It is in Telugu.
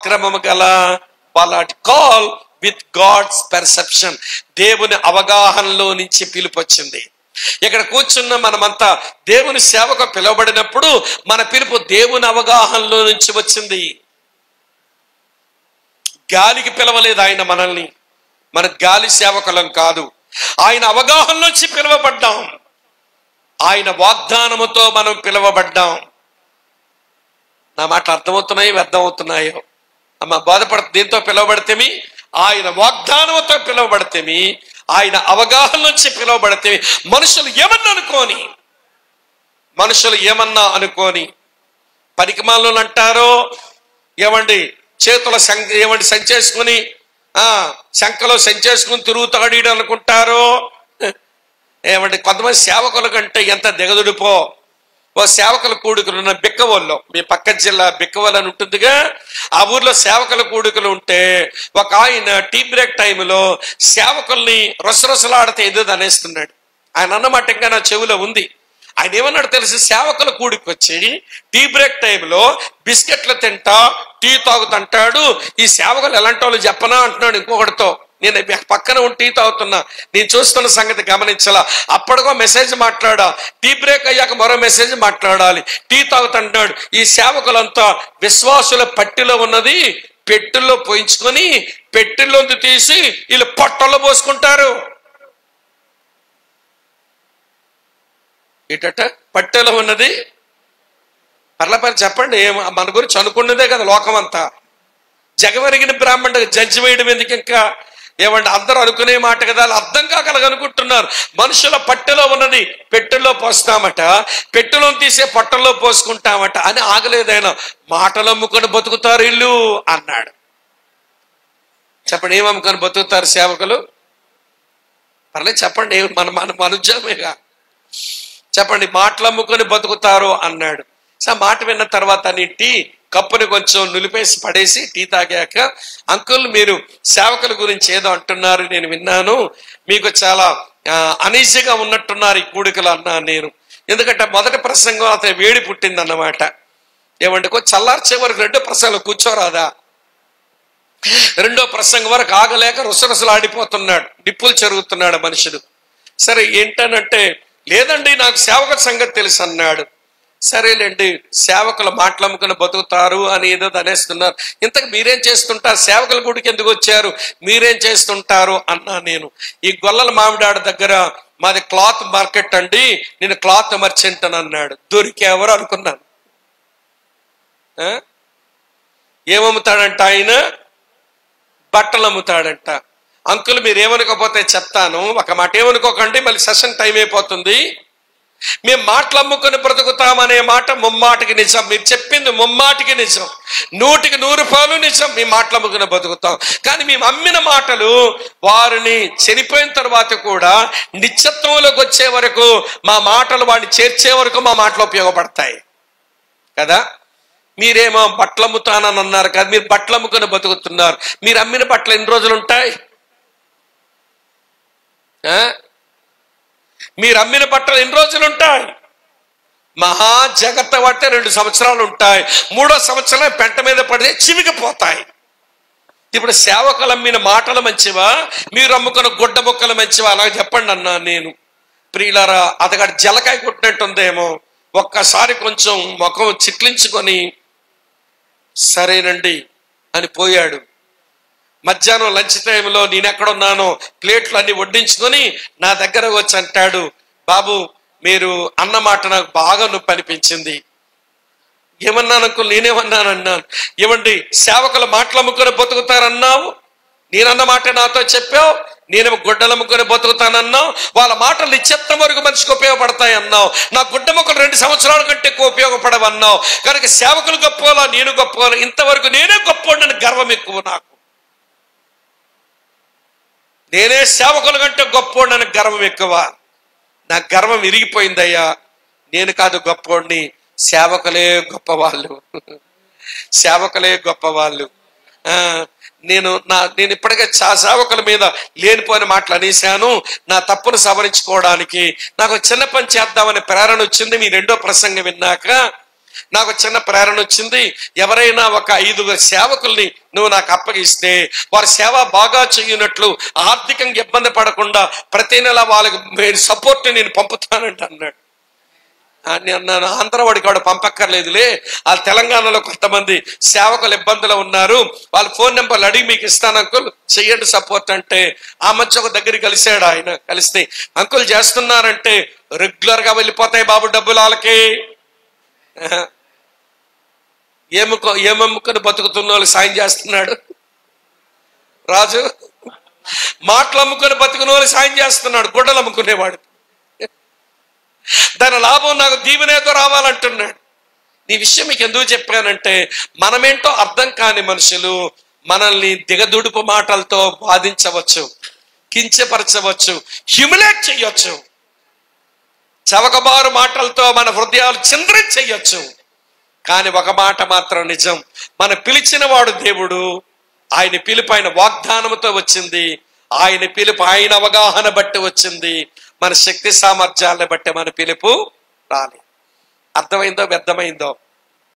పరాక్రమము గల బలాఢ్య. కాల్ విత్ గాడ్స్ పర్సెప్షన్, దేవుని అవగాహనలో నుంచి పిలుపు వచ్చింది. ఇక్కడ కూర్చున్న మనమంతా దేవుని సేవకు పిలువబడినప్పుడు మన పిలుపు దేవుని అవగాహనలో నుంచి వచ్చింది. గాలికి పిలవలేదు ఆయన మనల్ని, మన గాలి సేవకులం కాదు. ఆయన అవగాహన నుంచి పిలువబడ్డాం, ఆయన వాగ్దానముతో మనం పిలువబడ్డాం. నా మాటలు అర్థమవుతున్నాయో వ్యర్థమవుతున్నాయో? అమ్మ బాధపడుతుంది. దీంతో పిలువబడితేమి, ఆయన వాగ్దానంతో పిలువబడితేమి, ఆయన అవగాహన నుంచి పిలువబడితే మనుషులు ఏమన్నా అనుకోని పనికిమాలను అంటారో, ఏమండి చేతుల సంచేసుకుని శంఖలో సంచేసుకుని తిరుగుతాడు అనుకుంటారో, ఏమండి కొంతమంది సేవకుల కంటే ఎంత దిగదుడిపో. ఓ సేవకుల కూడుకులు ఉన్న బిక్కవోల్లో, మీ పక్క జిల్లా బిక్కవోలు అని ఉంటుందిగా, ఆ ఊర్లో సేవకుల కూడుకులు ఉంటే ఒక ఆయన టీ బ్రేక్ టైంలో సేవకుల్ని రొసరొసలాడితే ఏదో అనేస్తున్నాడు. ఆయన అన్నమాట ఇంకా నా చెవిలో ఉంది. ఆయన ఏమన్నాడు తెలిసి, సేవకుల కూడికి వచ్చి టీ బ్రేక్ టైంలో బిస్కెట్లు తింటా టీ తాగుతుంటాడు, ఈ సేవకులు ఎలాంటి వాళ్ళు చెప్పనా అంటున్నాడు ఇంకొకటితో. నేను పక్కన ఉండి టీ తాగుతున్నా, నేను చూస్తున్న సంగతి గమనించాలా. అప్పటికో మెసేజ్ మాట్లాడా, టీ బ్రేక్ అయ్యాక మరో మెసేజ్ మాట్లాడాలి. టీ తాగుతుంటాడు. ఈ సేవకులంతా విశ్వాసుల పట్టిలో ఉన్నది పెట్టెల్లో పోయించుకొని పెట్టెల్లోంది తీసి వీళ్ళు పొట్టల్లో పోసుకుంటారు. ఏటట పట్టెలో ఉన్నది పర్లపరి చెప్పండి. మన గురించి అనుకున్నదే కదా లోకం అంతా. జగవరిగిన బ్రాహ్మణుడు జడ్జి వేయడం ఎందుకు? ఇంకా ఏమంటే అందరూ అనుకునే మాట కదా, అర్థం కాక అనుకుంటున్నారు. మనుషుల పట్టెలో ఉన్నది పెట్టెల్లో పోస్తామట, పెట్టెలో తీసే పొట్టల్లో పోసుకుంటామట అని ఆగలేదైనా. మాటలు అమ్ముకొని బతుకుతారు ఇల్లు అన్నాడు. చెప్పండి, ఏం అమ్ముకొని బతుకుతారు సేవకులు? పర్లేదు చెప్పండి, మన ఉద్యోగమేగా. చెప్పండి, మాటలు అమ్ముకొని బతుకుతారు అన్నాడు. సో మాట విన్న తర్వాత నీ టీ కప్పుని కొంచెం నులిపేసి పడేసి టీ తాగాక, అంకుల్ మీరు సేవకుల గురించి ఏదో అంటున్నారు, నేను విన్నాను, మీకు చాలా అనీజీగా ఉన్నట్టున్నారు ఈ కూడికలు అన్నాను నేను. ఎందుకంటే మొదటి ప్రసంగం అతని వేడి పుట్టింది అన్నమాట. ఏమంటే కొంచెం చల్లార్చే వరకు రెండో ప్రసంగంలో కూర్చోరాదా? రెండో ప్రసంగం వరకు ఆగలేక రుసరుసలాడిపోతున్నాడు, నిప్పులు చెరుగుతున్నాడు మనుషుడు. సరే ఏంటనంటే, లేదండి నాకు సేవకుల సంగతి తెలుసు అన్నాడు. సరేలేండి, సేవకులు మాటలమ్ముకుని బతుకుతారు అని ఏదో అనేస్తున్నారు. ఇంతకు మీరేం చేస్తుంటారు? సేవకుల గుడికి ఎందుకు వచ్చారు? మీరేం చేస్తుంటారు అన్నా నేను. ఈ గొల్లల మామిడాడు దగ్గర మాది క్లాత్ మార్కెట్ అండి, నేను క్లాత్ మర్చెంట్ అని అన్నాడు. దొరికేవరు అనుకున్నాను. ఏమమ్ముతాడంట ఆయన? బట్టలు అమ్ముతాడంట. అంకుల్ మీరు ఏమనుకోపోతే చెప్తాను, ఒక మాట ఏమనుకోకండి, మళ్ళీ సెషన్ టైం అయిపోతుంది. మేము మాటలు అమ్ముకొని బ్రతుకుతామనే మాట ముమ్మాటికి నిజం. మీరు చెప్పింది ముమ్మాటికి నిజం, 100% నిజం. మేము మాటలు అమ్ముకొని బతుకుతాం. కానీ మేము అమ్మిన మాటలు వారిని చనిపోయిన తర్వాత కూడా నిత్యత్వంలోకి వచ్చే వరకు మా మాటలు వాడిని చేర్చే వరకు మా మాటలు ఉపయోగపడతాయి కదా. మీరేమో బట్టలు అమ్ముతానని అన్నారు కదా, మీరు బట్టలు అమ్ముకొని బతుకుతున్నారు. మీరు అమ్మిన బట్టలు ఎన్ని రోజులు ఉంటాయి? మీరు అమ్మిన బట్టలు ఎన్ని రోజులు ఉంటాయి? మహా జాగ్రత్త పడితే 2 సంవత్సరాలు ఉంటాయి. 3వ సంవత్సరం పెంట మీద పడితే చివికిపోతాయి. ఇప్పుడు సేవకులు అమ్మిన మాటలు మంచివా, మీరు అమ్ముకున్న గుడ్డ ముక్కలు మంచివా? అలాగే చెప్పండి అన్నా నేను. ప్రియులారా, అతగాడు జలకాయ కొట్టినట్టుందేమో. ఒక్కసారి కొంచెం ముఖం చిట్లించుకొని సరేనండి అని పోయాడు. మధ్యాహ్నం లంచ్ టైంలో నేను ఎక్కడున్నానో ప్లేట్లు అన్ని వడ్డించుకొని నా దగ్గర వచ్చి అంటాడు, బాబు మీరు అన్న మాట నాకు బాగా నొప్పి అనిపించింది. ఏమన్నాను అంకుల్? నేనేమన్నానన్నాను, ఏమండి సేవకులు మాటలు అమ్ముకొని బతుకుతారన్నావు, నేనన్న మాట నాతో చెప్పావు. నేనేమో గుడ్డలు అమ్ముకొని బతుకుతానన్నావు. వాళ్ళ మాటలు నిత్యత్వం వరకు మనిషికి ఉపయోగపడతాయి అన్నావు. నా గుడ్డ మొక్కలు 2 సంవత్సరాల కంటే ఎక్కువ ఉపయోగపడవన్నావు. కనుక సేవకులు గొప్పవాళ్ళ, నేను గొప్పవాళ్ళ, ఇంతవరకు నేనే గొప్పవాడిని గర్వం ఎక్కువ నాకు. నేనే సేవకుల కంటే గొప్పవాడిని గర్వం ఎక్కువ. నా గర్వం విరిగిపోయిందయ్యా. నేను కాదు గొప్పవాడిని, సేవకులే గొప్పవాళ్ళు, సేవకులే గొప్పవాళ్ళు. నేను ఇప్పటికే సేవకుల మీద లేనిపోయిన మాటలు అనేశాను. నా తప్పును సవరించుకోవడానికి నాకు చిన్న పని చేద్దామనే ప్రేరణ వచ్చింది మీ రెండో ప్రసంగం విన్నాక. నాకు చిన్న ప్రేరణ వచ్చింది, ఎవరైనా ఒక 5 సేవకుల్ని నువ్వు నాకు అప్పగిస్తే వారి సేవ బాగా చేయనట్లు ఆర్థికంగా ఇబ్బంది పడకుండా ప్రతి నెల వాళ్ళకి సపోర్ట్ నేను పంపుతానంట అన్నాడు. నేను అన్నాను, ఆంధ్రవాడికి వాడు పంపక్కర్లేదులే, ఆ తెలంగాణలో కొంతమంది సేవకులు ఇబ్బందులు ఉన్నారు, వాళ్ళ ఫోన్ నెంబర్లు అడిగి మీకు ఇస్తాను అంకుల్, చెయ్యండి సపోర్ట్ అంటే. ఆ మధ్య ఒక దగ్గరికి కలిశాడు ఆయన. కలిస్తే అంకుల్ చేస్తున్నారంటే, రెగ్యులర్ గా వెళ్ళిపోతాయి బాబు డబ్బులు వాళ్ళకి. ఏమమ్ముకొని బతుకుతున్న వాళ్ళు సాయం చేస్తున్నాడు రాజు. మాటలు అమ్ముకొని బతుకున్న వాళ్ళు సాయం చేస్తున్నాడు, గుడ్డలు అమ్ముకునేవాడు. దాని లాభం నాకు దీవెనేతో రావాలంటున్నాడు. ఈ విషయం మీకు ఎందుకు చెప్పానంటే, మనమేంటో అర్థం కాని మనుషులు మనల్ని దిగదుడుపు మాటలతో బాధించవచ్చు, కించపరచవచ్చు, హ్యూమిలేట్ చెయ్యొచ్చు, చవకబారు మాటలతో మన హృదయాలు చింద్రించెయ్యొచ్చు. కానీ ఒక మాట మాత్రం నిజం, మన పిలిచిన వాడు దేవుడు. ఆయన పిలుపు ఆయన వాగ్దానంతో వచ్చింది, ఆయన పిలుపు ఆయన అవగాహన బట్టి వచ్చింది. మన శక్తి సామర్థ్యాలను బట్టి మన పిలుపు రాలేదు. అర్థమైందో వ్యర్థమైందో?